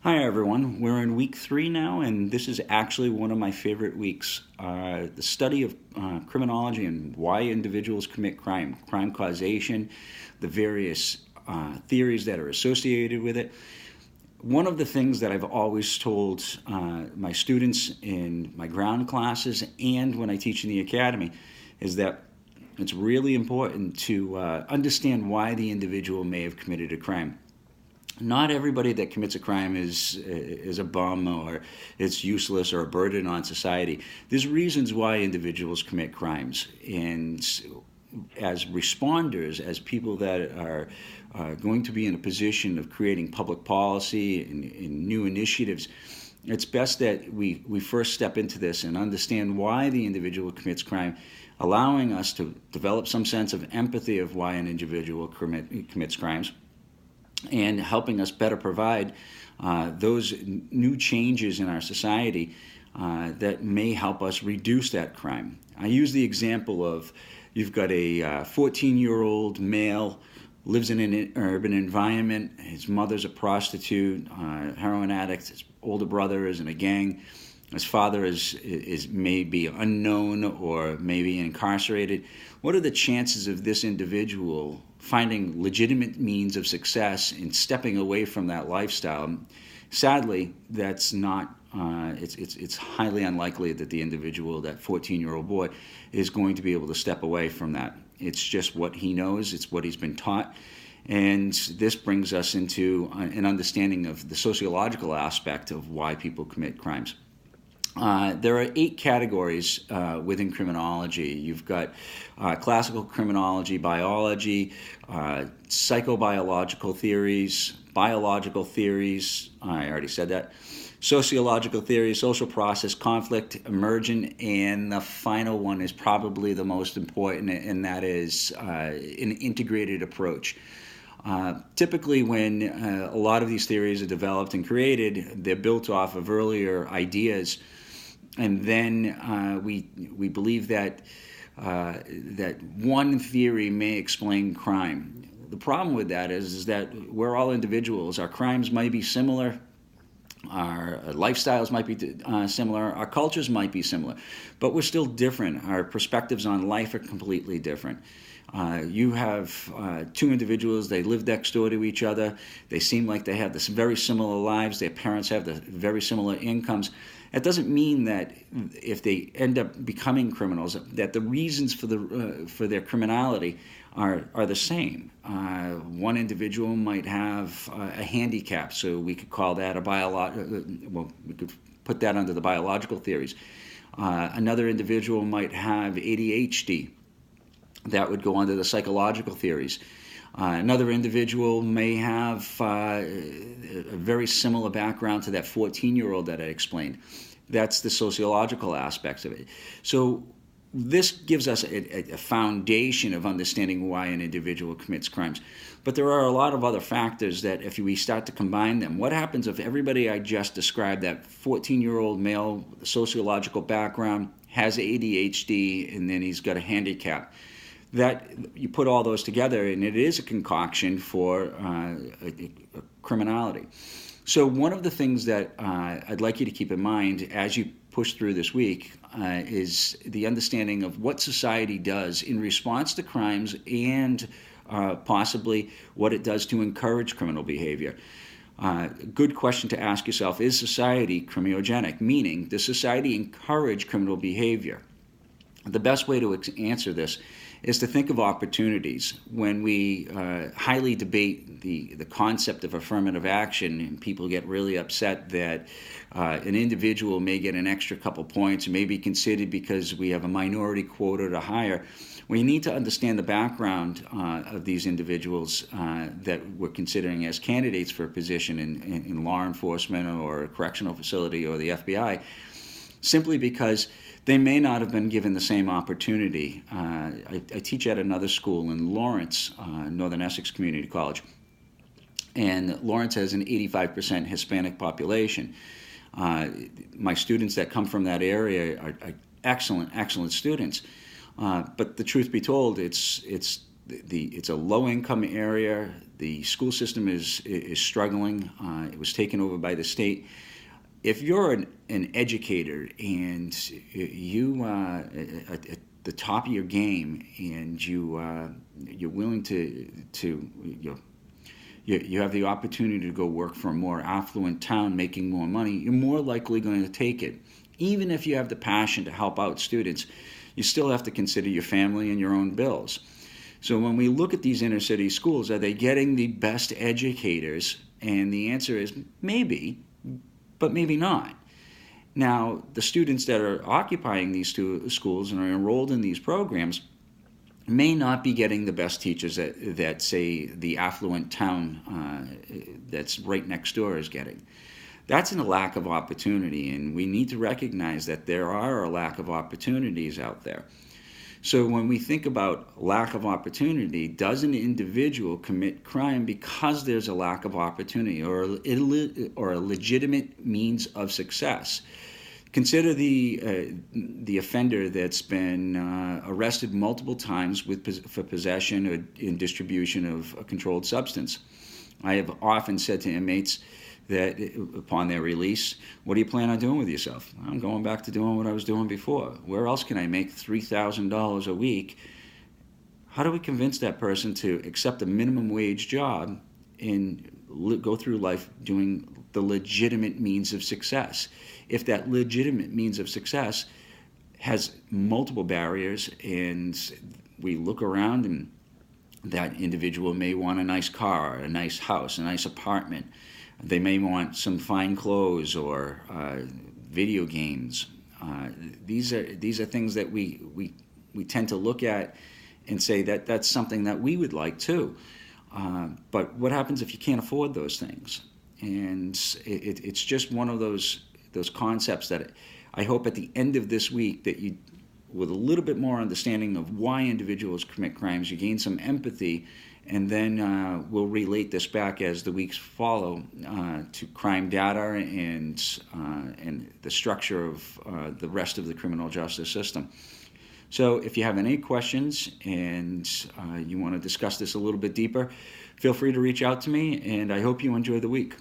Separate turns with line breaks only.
Hi everyone, we're in week 3 now, and this is actually one of my favorite weeks. The study of criminology and why individuals commit crime, crime causation, the various theories that are associated with it. One of the things that I've always told my students in my ground classes and when I teach in the academy is that it's really important to understand why the individual may have committed a crime. Not everybody that commits a crime is a bum or it's useless or a burden on society. There's reasons why individuals commit crimes, and as responders, as people that are going to be in a position of creating public policy and new initiatives, it's best that we first step into this and understand why the individual commits crime, allowing us to develop some sense of empathy of why an individual commits crimes, and helping us better provide those new changes in our society that may help us reduce that crime. I use the example of you've got a 14-year-old male, lives in an urban environment, his mother's a prostitute, heroin addict, his older brother is in a gang, his father is maybe unknown or maybe incarcerated. What are the chances of this individual finding legitimate means of success and stepping away from that lifestyle? Sadly, that's not. It's highly unlikely that the individual, that 14-year-old boy, is going to be able to step away from that. It's just what he knows. It's what he's been taught. And this brings us into an understanding of the sociological aspect of why people commit crimes. There are 8 categories within criminology. You've got classical criminology, biology, psychobiological theories, biological theories, I already said that, sociological theories, social process, conflict, emergent, and the final one is probably the most important, and that is an integrated approach. Typically, when a lot of these theories are developed and created, they're built off of earlier ideas. And then we believe that that one theory may explain crime. The problem with that is that we're all individuals. Our crimes might be similar. Our lifestyles might be similar. Our cultures might be similar. But we're still different. Our perspectives on life are completely different. You have 2 individuals, they live next door to each other. They seem like they have this very similar lives. Their parents have the very similar incomes. That doesn't mean that if they end up becoming criminals, that the reasons for their criminality are the same. One individual might have a handicap, so we could call that we could put that under the biological theories. Another individual might have ADHD. That would go under the psychological theories. Another individual may have a very similar background to that 14-year-old that I explained. That's the sociological aspects of it. So this gives us a foundation of understanding why an individual commits crimes. But there are a lot of other factors that if we start to combine them, what happens if everybody I just described, that 14-year-old male, sociological background, has ADHD, and then he's got a handicap? That you put all those together, and it is a concoction for a criminality. So one of the things that I'd like you to keep in mind as you push through this week is the understanding of what society does in response to crimes and possibly what it does to encourage criminal behavior. Good question to ask yourself, is society criminogenic? Meaning, does society encourage criminal behavior? The best way to answer this is to think of opportunities. When we highly debate the concept of affirmative action, and people get really upset that an individual may get an extra couple points, may be considered because we have a minority quota to hire, we need to understand the background of these individuals that we're considering as candidates for a position in law enforcement or a correctional facility or the FBI, simply because they may not have been given the same opportunity. I teach at another school in Lawrence, Northern Essex Community College, and Lawrence has an 85% Hispanic population. My students that come from that area are excellent students. But the truth be told, it's it's a low-income area. The school system is struggling. It was taken over by the state. If you're an educator and you at the top of your game, and you're willing to you have the opportunity to go work for a more affluent town making more money, you're more likely going to take it. Even if you have the passion to help out students, you still have to consider your family and your own bills. So when we look at these inner city schools, are they getting the best educators? And the answer is maybe, but maybe not. Now, the students that are occupying these two schools and are enrolled in these programs may not be getting the best teachers that say, the affluent town that's right next door is getting. That's a lack of opportunity, and we need to recognize that there are a lack of opportunities out there. So when we think about lack of opportunity, does an individual commit crime because there's a lack of opportunity or a legitimate means of success? Consider the offender that's been arrested multiple times for possession or in distribution of a controlled substance. I have often said to inmates that upon their release, what do you plan on doing with yourself? I'm going back to doing what I was doing before. Where else can I make $3,000 a week? How do we convince that person to accept a minimum wage job and go through life doing the legitimate means of success? If that legitimate means of success has multiple barriers, and we look around and that individual may want a nice car, a nice house, a nice apartment. They may want some fine clothes or video games. These are things that we tend to look at and say that that's something that we would like too. But what happens if you can't afford those things? And it's just one of those concepts that I hope at the end of this week that you, with a little bit more understanding of why individuals commit crimes, you gain some empathy, and then we'll relate this back as the weeks follow to crime data and the structure of the rest of the criminal justice system. So if you have any questions and you want to discuss this a little bit deeper, feel free to reach out to me, and I hope you enjoy the week.